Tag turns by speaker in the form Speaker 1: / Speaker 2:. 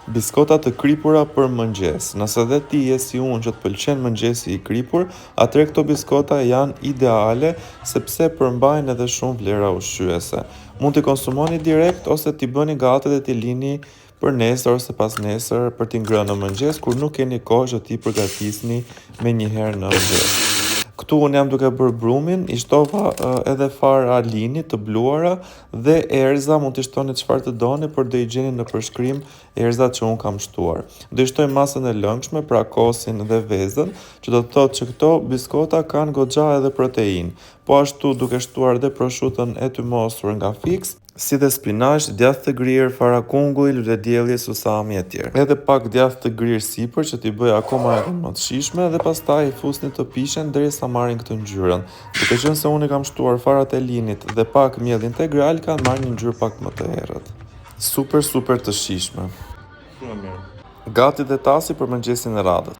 Speaker 1: Biskota të kripura për mëngjes. Nëse dhe ti je si unë që të pëlqen mëngjesi i kripur, atëherë këto biskota janë ideale sepse përmbajnë edhe shumë vlera ushqyese. Mund t'i konsumoni direkt ose t'i bëni gati dhe t'i lini për nesër ose pas nesër për t'i ngrënë në mëngjes kur nuk keni kohë që t'i përgatisni me njëherë në mëngjes. Këtu unë jam duke bërë brumin, i shtova edhe fara lini të bluara dhe erza, mund t'i shtoni çfarë të doni, por do i gjeni në përshkrim erzat që unë kam shtuar. Do i shtoj masën e lëngshme, pra kosin dhe vezën, që do të thotë që këto biskota kanë goxha edhe protein. Po ashtu duke shtuar dhe prosciutën e tymosur nga Fix, si dhe spinaq, djathë të grirë, fara kunguj, lule dielli, susami e tjerë. Edhe pak djathë të grirë sipër që t'i bëj akoma edhe më të shijshme dhe pastaj i fusni të pishen derisa marrin këtë ngjyrën. Duke qenë se unë i kam shtuar farat e linit dhe pak miell integral, kanë marrë një ngjyrë pak më të errët. Super të shijshme. Shumë mirë. Gati dhe tasi për mëngjesin e radhës.